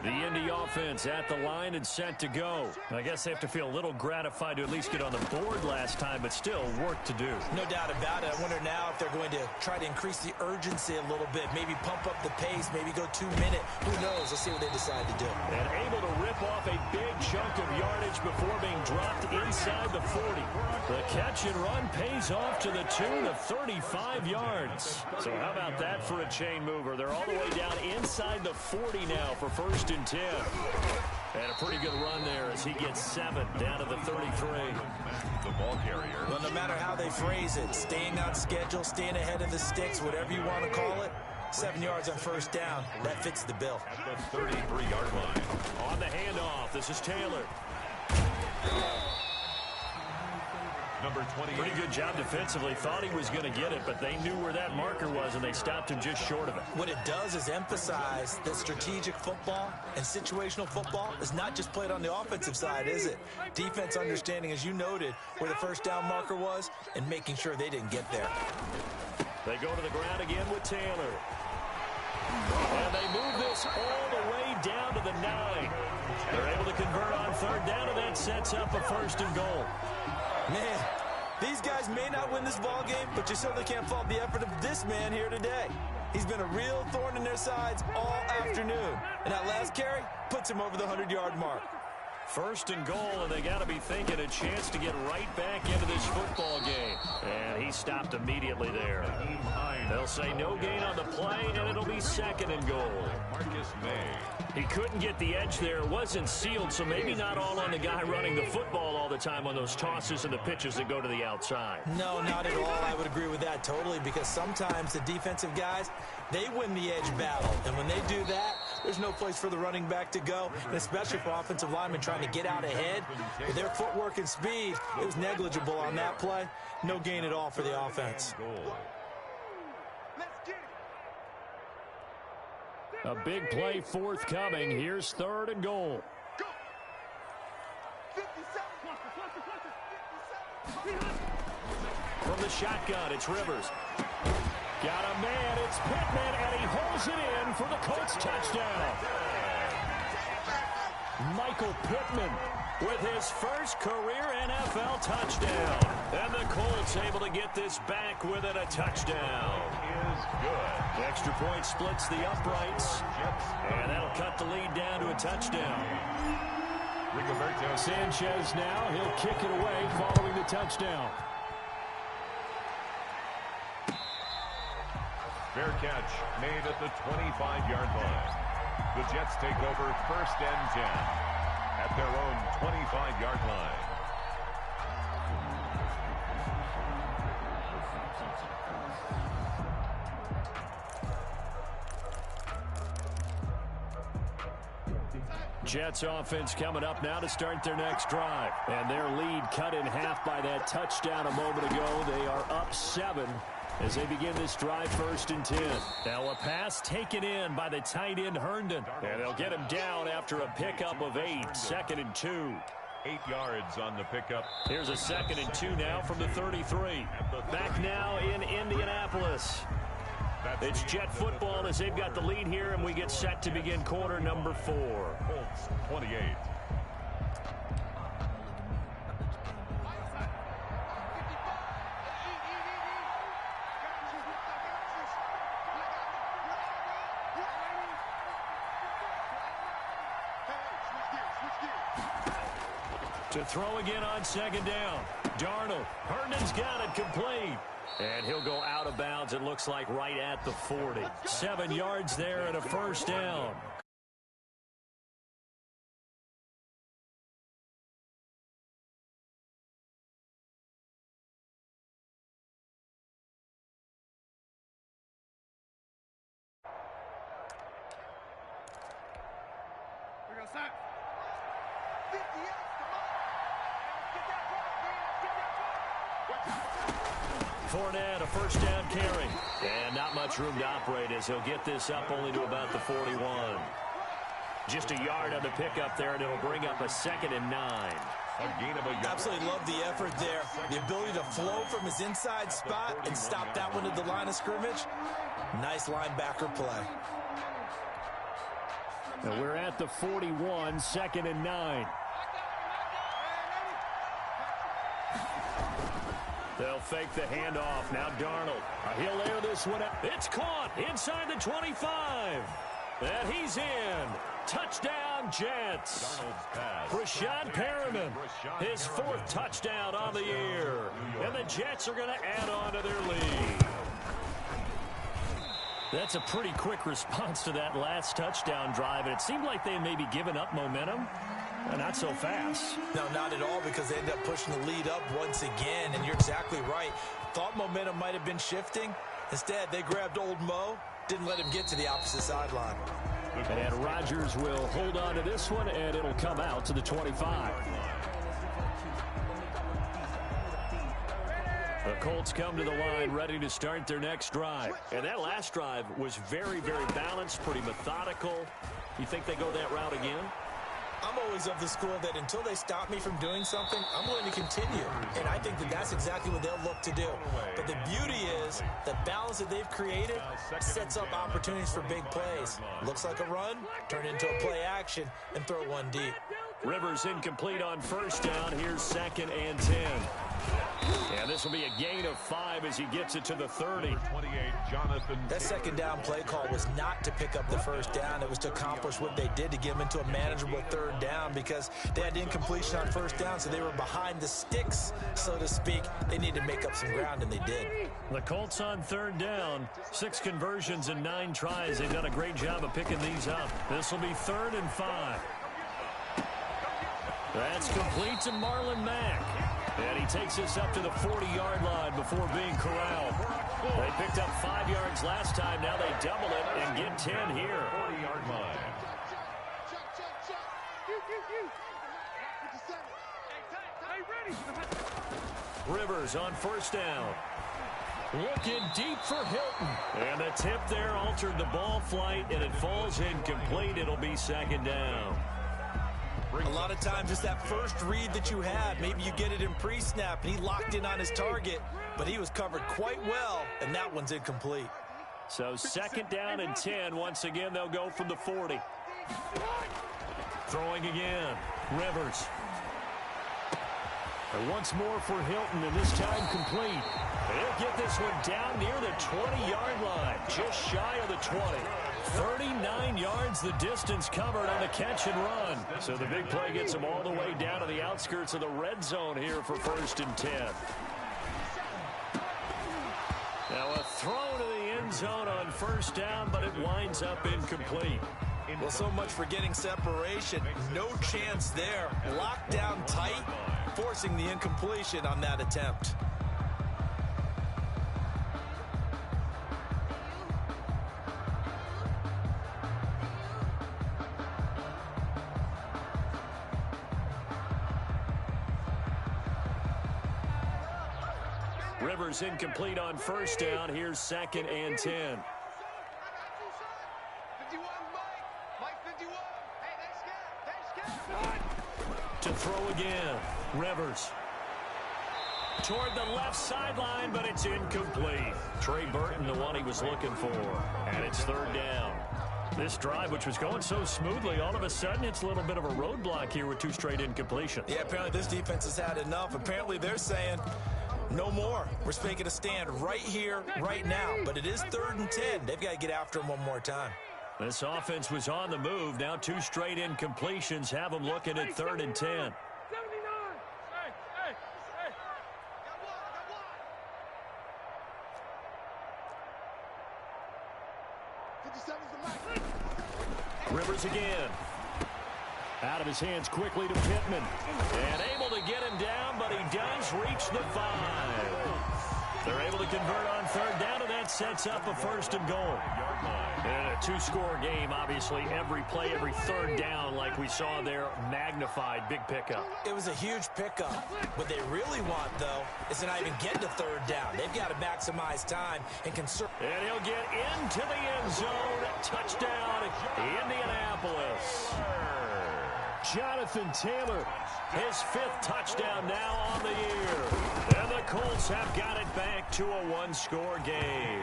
The Indy offense at the line and set to go. I guess they have to feel a little gratified to at least get on the board last time, but still work to do. No doubt about it. I wonder now if they're going to try to increase the urgency a little bit, maybe pump up the pace, maybe go 2-minute. Who knows? Let's see what they decide to do. And able to rip off a big chunk of yardage before being dropped inside the 40. The catch and run pays off to the tune of 35 yards. So how about that for a chain mover? They're all the way down inside the 40 now for 1st and 10. And a pretty good run there as he gets 7 down to the 33. The ball carrier. Well, no matter how they phrase it, staying on schedule, staying ahead of the sticks, whatever you want to call it, 7 yards on 1st down, that fits the bill. At the 33-yard line. On the handoff, this is Taylor. Number 28. Pretty good job defensively. Thought he was going to get it, but they knew where that marker was, and they stopped him just short of it. What it does is emphasize that strategic football and situational football is not just played on the offensive side, is it? Defense understanding, as you noted, where the 1st down marker was and making sure they didn't get there. They go to the ground again with Taylor. And they move this all the way down to the 9. They're able to convert on 3rd down, and that sets up a 1st and goal. Man, these guys may not win this ball game, but you certainly can't fault the effort of this man here today. He's been a real thorn in their sides all afternoon. And that last carry puts him over the 100-yard mark. First and goal, and they got to be thinking a chance to get right back into this football game. And he stopped immediately there. They'll say no gain on the play, and it'll be second and goal. Marcus May. He couldn't get the edge there. It wasn't sealed, so maybe not all on the guy running the football all the time on those tosses and the pitches that go to the outside. No, not at all. I would agree with that totally, because sometimes the defensive guys, they win the edge battle. And when they do that, there's no place for the running back to go, and especially for offensive linemen trying to get out ahead. With their footwork and speed, it was negligible on that play. No gain at all for the offense. A big play forthcoming. Here's third and goal. From the shotgun, it's Rivers. Got a man, it's Pittman, and he holds it in for the Colts touchdown. Michael Pittman with his first career NFL touchdown. And the Colts able to get this back within a touchdown. Is good. The extra point splits the uprights, and that'll cut the lead down to a touchdown. Rigoberto Sanchez now, he'll kick it away following the touchdown. Fair catch made at the 25-yard line. The Jets take over first and 10 at their own 25-yard line. Jets offense coming up now to start their next drive. And their lead cut in half by that touchdown a moment ago. They are up 7 as they begin this drive, first and 10. Now a pass taken in by the tight end Herndon. And they'll get him down after a pickup of 8. Second and 2. 8 yards on the pickup. Here's a second and 2 now from the 33. Back now in Indianapolis. It's Jet football as they've got the lead here, and we get set to begin quarter number 4. Colts 28. To throw again on second down. Darnold. Herndon's got it complete. And he'll go out of bounds, it looks like, right at the 40. 7 yards there and a first down. Here goes Sack. Fournette, a first down carry. And not much room to operate as he'll get this up only to about the 41. Just a yard on the pickup there, and it'll bring up a second and 9. A gain of a yard. Absolutely love the effort there. The ability to flow from his inside spot and stop that one at the line of scrimmage. Nice linebacker play. And we're at the 41, second and 9. They'll fake the handoff. Now Darnold. He'll air this one out. It's caught inside the 25. And he's in. Touchdown, Jets. Rashad Perriman, his 4th touchdown on the year. And the Jets are going to add on to their lead. That's a pretty quick response to that last touchdown drive. And it seemed like they had maybe given up momentum. Not so fast. No, not at all, because they ended up pushing the lead up once again, and you're exactly right. Thought momentum might have been shifting. Instead, they grabbed old Mo, didn't let him get to the opposite sideline. And Rodgers will hold on to this one, and it'll come out to the 25. The Colts come to the line ready to start their next drive. And that last drive was very, very balanced, pretty methodical. You think they go that route again? I'm always of the school that until they stop me from doing something, I'm going to continue. And I think that that's exactly what they'll look to do. But the beauty is the balance that they've created sets up opportunities for big plays. Looks like a run, turn into a play action, and throw one deep. Rivers incomplete on first down. Here's second and 10. And this will be a gain of 5 as he gets it to the 30. 28, Jonathan. That second down play call was not to pick up the first down. It was to accomplish what they did to get them into a manageable third down because they had incompletion on first down, so they were behind the sticks, so to speak. They needed to make up some ground, and they did. The Colts on third down, 6 conversions and 9 tries. They've done a great job of picking these up. This will be 3rd and 5. That's complete to Marlon Mack. And he takes this up to the 40-yard line before being corralled. They picked up 5 yards last time. Now they double it and get 10 here. 40-yard line. Rivers on first down. Looking deep for Hilton. And the tip there altered the ball flight, and it falls incomplete. It'll be 2nd down. A lot of times it's that first read that you have. Maybe you get it in pre-snap, and he locked in on his target, but he was covered quite well, and that one's incomplete. So 2nd down and 10. Once again, they'll go from the 40. Throwing again. Rivers. And once more for Hilton, and this time complete. He'll get this one down near the 20-yard line, just shy of the 20. 39 yards the distance covered on the catch and run. So the big play gets him all the way down to the outskirts of the red zone here for 1st and 10. Now a throw to the end zone on first down, but it winds up incomplete. Well, so much for getting separation. No chance there. Locked down tight, forcing the incompletion on that attempt. Rivers incomplete on first down. Here's 2nd and 10. To throw again. Rivers. Toward the left sideline, but it's incomplete. Trey Burton, the one he was looking for. And it's 3rd down. This drive, which was going so smoothly, all of a sudden it's a little bit of a roadblock here with 2 straight incompletions. Yeah, apparently this defense has had enough. Apparently they're saying no more. We're making a stand right here, right now. But it is 3rd and 10. They've got to get after him one more time. This offense was on the move. Now 2 straight incompletions have them looking at 3rd and 10. Rivers again. Out of his hands quickly to Pittman. And able to get him down, but he does reach the 5. They're able to convert on 3rd down, and that sets up a 1st and goal. And a 2-score game, obviously. Every play, every 3rd down, like we saw there, magnified. Big pickup. It was a huge pickup. What they really want, though, is to not even get to 3rd down. They've got to maximize time and conserve. And he'll get into the end zone. Touchdown, Indianapolis. Jonathan Taylor, his 5th touchdown now on the year. And the Colts have got it back to a 1-score game.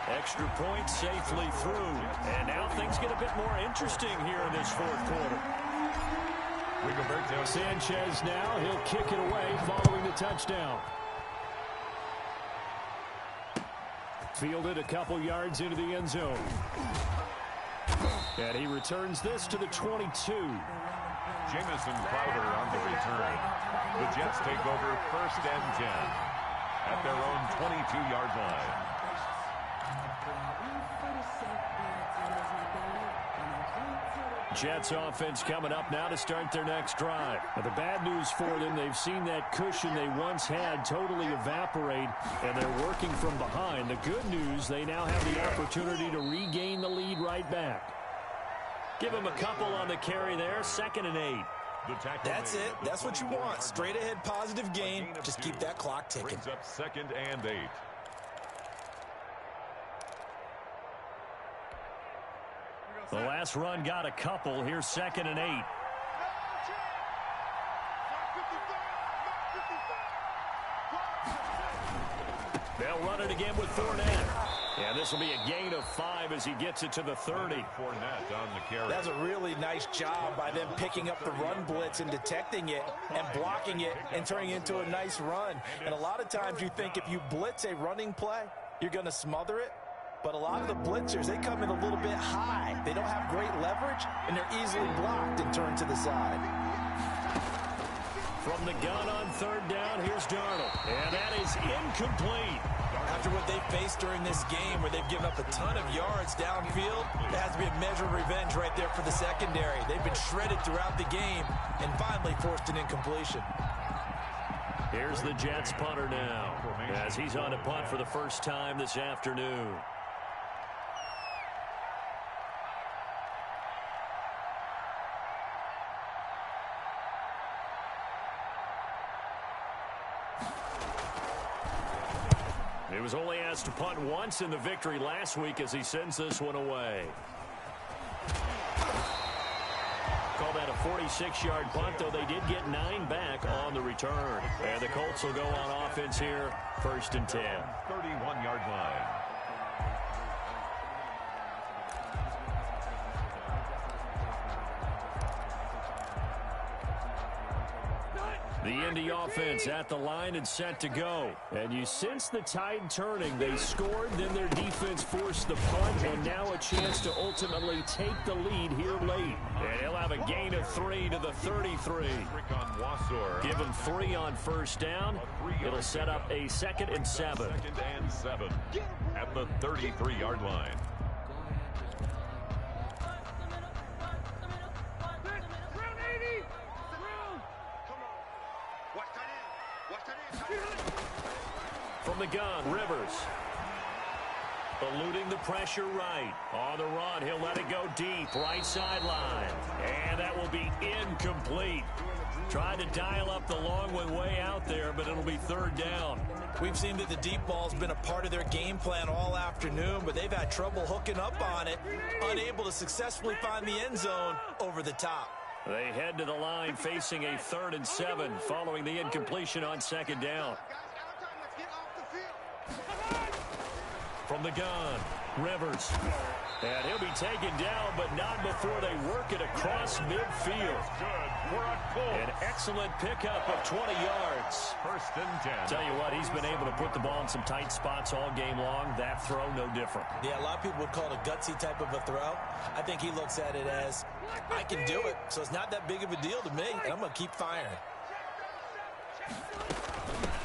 Extra point safely through. And now things get a bit more interesting here in this 4th quarter. Sanchez now, he'll kick it away following the touchdown. Fielded a couple yards into the end zone. And he returns this to the 22. Jamison Crowder on the return. The Jets take over 1st and 10 at their own 22-yard line. Jets offense coming up now to start their next drive. But the bad news for them, they've seen that cushion they once had totally evaporate, and they're working from behind. The good news, they now have the opportunity to regain the lead right back. Give them a couple on the carry there, 2nd and 8. That's it. That's what you want. Straight ahead positive gain. Just keep that clock ticking. Brings up 2nd and 8. The last run got a couple. Here's 2nd and 8. They'll run it again with Fournette. And this will be a gain of 5 as he gets it to the 30. Fournette on the carry. That's a really nice job by them picking up the run blitz and detecting it and blocking it and turning it into a nice run. And a lot of times you think if you blitz a running play, you're going to smother it. But a lot of the blitzers, they come in a little bit high. They don't have great leverage, and they're easily blocked and turned to the side. From the gun on 3rd down, here's Darnold. And that is incomplete. After what they faced during this game where they've given up a ton of yards downfield, there has to be a measure of revenge right there for the secondary. They've been shredded throughout the game and finally forced an incompletion. Here's the Jets punter now as he's on to punt for the first time this afternoon. He was only asked to punt once in the victory last week as he sends this one away. Call that a 46-yard punt, though they did get 9 back on the return. And the Colts will go on offense here, 1st and 10. 31-yard line. The Indy offense at the line and set to go. And you sense the tide turning. They scored, then their defense forced the punt, and now a chance to ultimately take the lead here late. And he'll have a gain of 3 to the 33. Give him 3 on 1st down. It'll set up a 2nd and 7. 2nd and 7 at the 33-yard line. From the gun, Rivers. Eluding the pressure right. On the run, he'll let it go deep. Right sideline. And that will be incomplete. Tried to dial up the long one way out there, but it'll be 3rd down. We've seen that the deep ball's been a part of their game plan all afternoon, but they've had trouble hooking up on it, unable to successfully find the end zone over the top. They head to the line facing a 3rd and 7 following the incompletion on 2nd down. From the gun, Rivers. And he'll be taken down, but not before they work it across midfield. An excellent pickup of 20 yards. 1st and 10. Tell you what, he's been able to put the ball in some tight spots all game long. That throw, no different. Yeah, a lot of people would call it a gutsy type of a throw. I think he looks at it as, I can do it, so it's not that big of a deal to me, and I'm going to keep firing.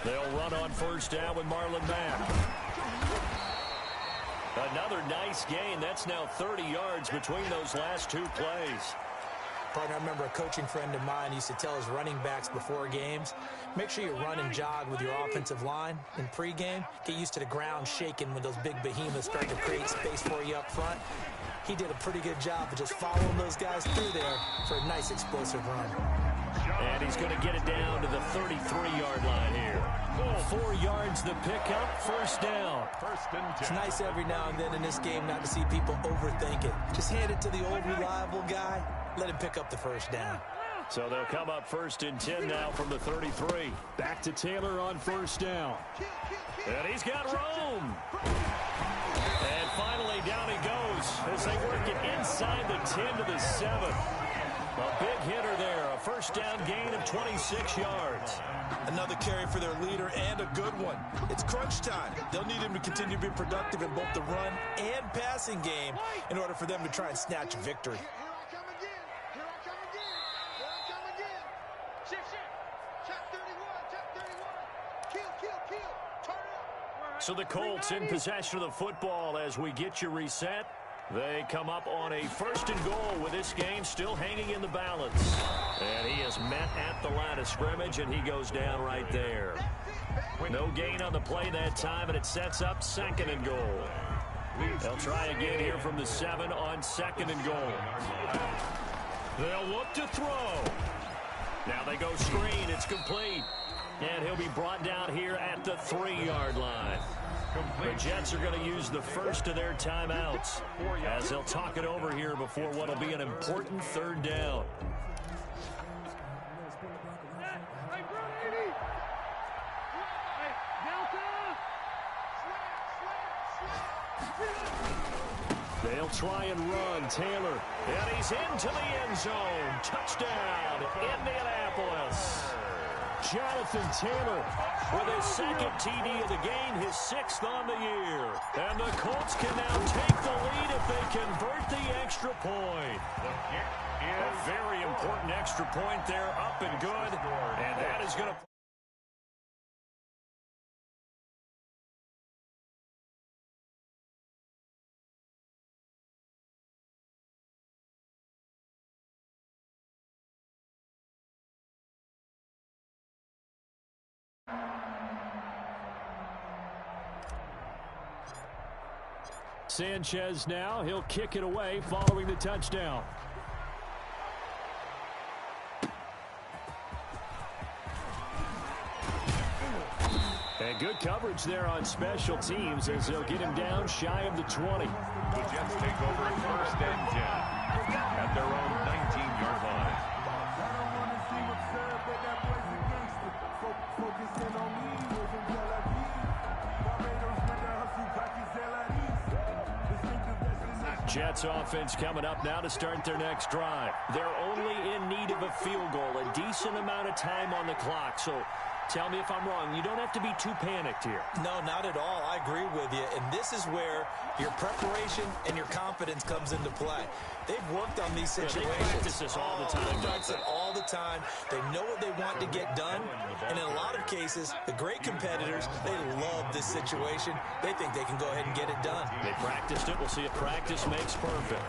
They'll run on 1st down with Marlon Mack. Another nice gain. That's now 30 yards between those last 2 plays. Partner, I remember a coaching friend of mine used to tell his running backs before games, make sure you run and jog with your offensive line in pregame. Get used to the ground shaking when those big behemoths start to create space for you up front. He did a pretty good job of just following those guys through there for a nice explosive run. And he's going to get it down to the 33-yard line here. 4 yards the pickup, 1st down. 1st and 10. It's nice every now and then in this game not to see people overthink it. Just hand it to the old reliable guy. Let him pick up the 1st down. So they'll come up 1st and 10 now from the 33. Back to Taylor on 1st down. And he's got room. And finally down he goes as they work it inside the 10 to the 7. A big hitter there. A 1st down gain of 26 yards. Another carry for their leader and a good one. It's crunch time. They'll need him to continue to be productive in both the run and passing game in order for them to try and snatch a victory. So the Colts in possession of the football as we get you reset. They come up on a 1st and goal with this game still hanging in the balance. And he is met at the line of scrimmage, and he goes down right there. No gain on the play that time, and it sets up 2nd and goal. They'll try again here from the 7 on 2nd and goal. They'll look to throw. Now they go screen. It's complete. And he'll be brought down here at the 3-yard line. The Jets are going to use the first of their timeouts as they'll talk it over here before what will be an important 3rd down. They'll try and run. Taylor. And he's into the end zone. Touchdown, Indianapolis. Jonathan Taylor with his second TD of the game, his 6th on the year. And the Colts can now take the lead if they convert the extra point. A very important extra point there, up and good. And that is going to... Sanchez now, he'll kick it away following the touchdown. And good coverage there on special teams as they'll get him down shy of the 20. The Jets take over at 1st and 10 at their own 19-yard line. Jets offense coming up now to start their next drive. They're only in need of a field goal, a decent amount of time on the clock. So tell me if I'm wrong. You don't have to be too panicked here. No, not at all. I agree with you. And this is where your preparation and your confidence comes into play. They've worked on these situations. They practice this all the time. They practice it all the time. They know what they want to get done. And in a lot of cases, the great competitors, they love this situation. They think they can go ahead and get it done. They practiced it. We'll see if practice makes perfect.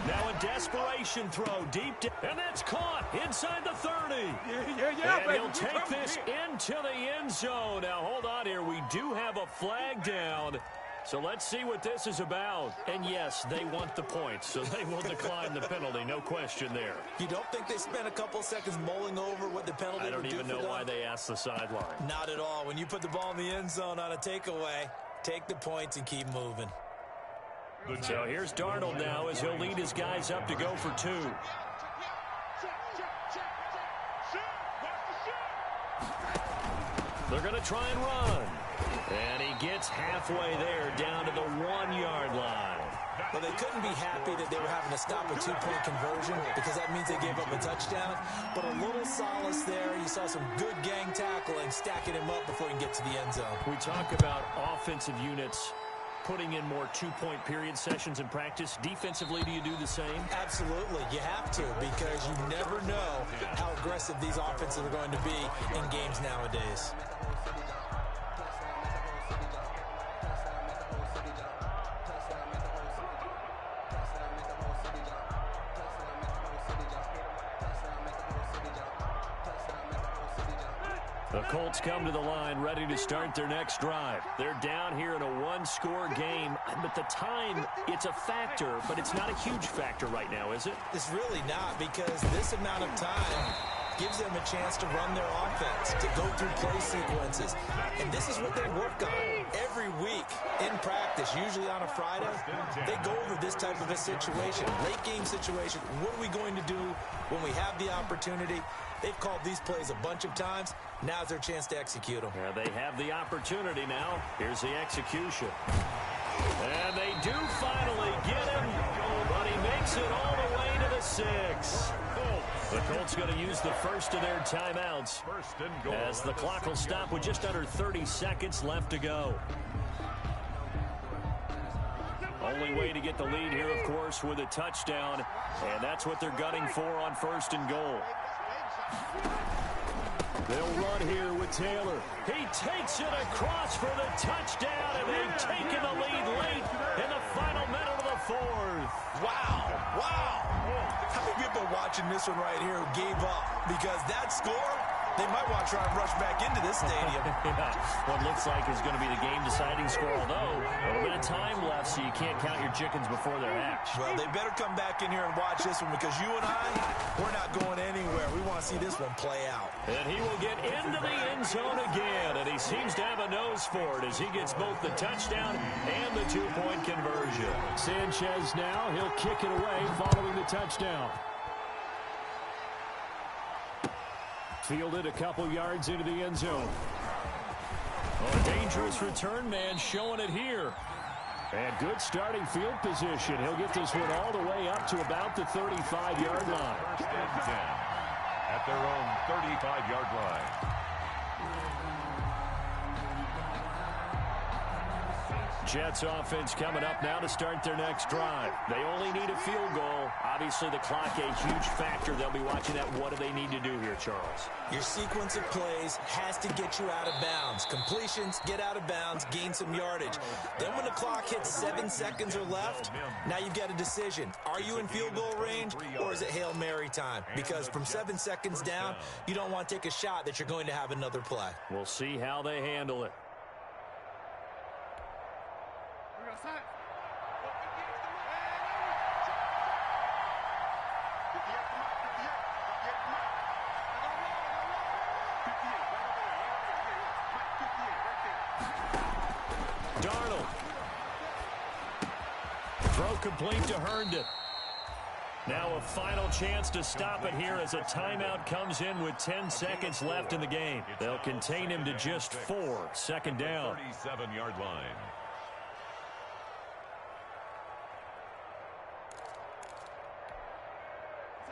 Now a desperation throw deep down, and that's caught inside the 30. And he'll take this into the end zone. Now hold on here. We do have a flag down. So let's see what this is about. And yes, they want the points, so they will decline the penalty. No question there. You don't think they spent a couple seconds mulling over what the penalty would do? I don't even know why they asked the sideline. Not at all. When you put the ball in the end zone on a takeaway, take the points and keep moving. So here's Darnold now as he'll lead his guys up to go for 2. They're going to try and run. And he gets halfway there down to the 1-yard line. Well, they couldn't be happy that they were having to stop a 2-point conversion because that means they gave up a touchdown. But a little solace there. You saw some good gang tackling, stacking him up before he can get to the end zone. We talk about offensive units putting in more 2-point period sessions in practice. Defensively, do you do the same? Absolutely. You have to, because you never know how aggressive these offenses are going to be in games nowadays. The Colts come to the line ready to start their next drive. They're down here in a 1-score game, but the time, it's a factor, but it's not a huge factor right now, is it? It's really not, because this amount of time gives them a chance to run their offense, to go through play sequences. And this is what they work on every week in practice, usually on a Friday. They go over this type of a situation, late game situation. What are we going to do when we have the opportunity? They've called these plays a bunch of times. Now's their chance to execute them. Yeah, they have the opportunity now. Here's the execution. And they do finally get him, but he makes it all the way to the 6. The Colts going to use the first of their timeouts as the clock will stop with just under 30 seconds left to go. Only way to get the lead here, of course, with a touchdown, and that's what they're gunning for on 1st and goal. They'll run here with Taylor. He takes it across for the touchdown, and they've taken the lead late in the final minute of the 4th. Wow, wow. How many people are watching this one right here who gave up? Because that score, they might want to try and rush back into this stadium. Yeah, what looks like is going to be the game-deciding score, although a little bit of time left, so you can't count your chickens before they're hatched. Well, they better come back in here and watch this one, because you and I, we're not going anywhere. We want to see this one play out. And he will get into the end zone again, and he seems to have a nose for it as he gets both the touchdown and the 2-point conversion. Sanchez now, he'll kick it away following the touchdown. Fielded a couple yards into the end zone. Oh, a dangerous return man showing it here. And good starting field position. He'll get this one all the way up to about the 35-yard line. First and 10 at their own 35-yard line. Jets offense coming up now to start their next drive. They only need a field goal. Obviously, the clock a huge factor. They'll be watching that. What do they need to do here, Charles? Your sequence of plays has to get you out of bounds. Completions, get out of bounds, gain some yardage. Then when the clock hits 7 seconds or left, now you've got a decision. Are you in field goal range, or is it Hail Mary time? Because from 7 seconds down, you don't want to take a shot that you're going to have another play. We'll see how they handle it. Darnold. Throw complete to Herndon. Now a final chance to stop it here as a timeout comes in with 10 seconds left in the game. They'll contain him to just 4. Second down. 37-yard line.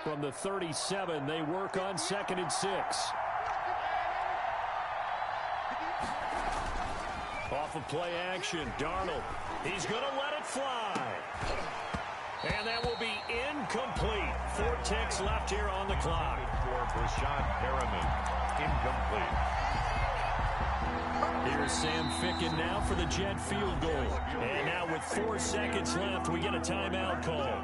From the 37, they work on 2nd and 6. Off of play action, Darnold. He's going to let it fly. And that will be incomplete. 4 ticks left here on the clock. For Brashad Perriman, incomplete. Here's Sam Ficken now for the Jet field goal. And now with 4 seconds left, we get a timeout call.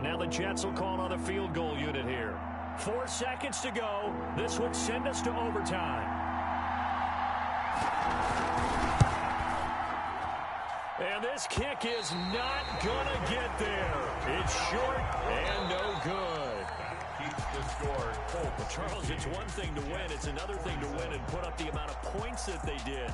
Now the Jets will call on the field goal unit here. 4 seconds to go. This would send us to overtime. And this kick is not going to get there. It's short and no good. Keeps the score close. Well, Charles, it's one thing to win. It's another thing to win and put up the amount of points that they did.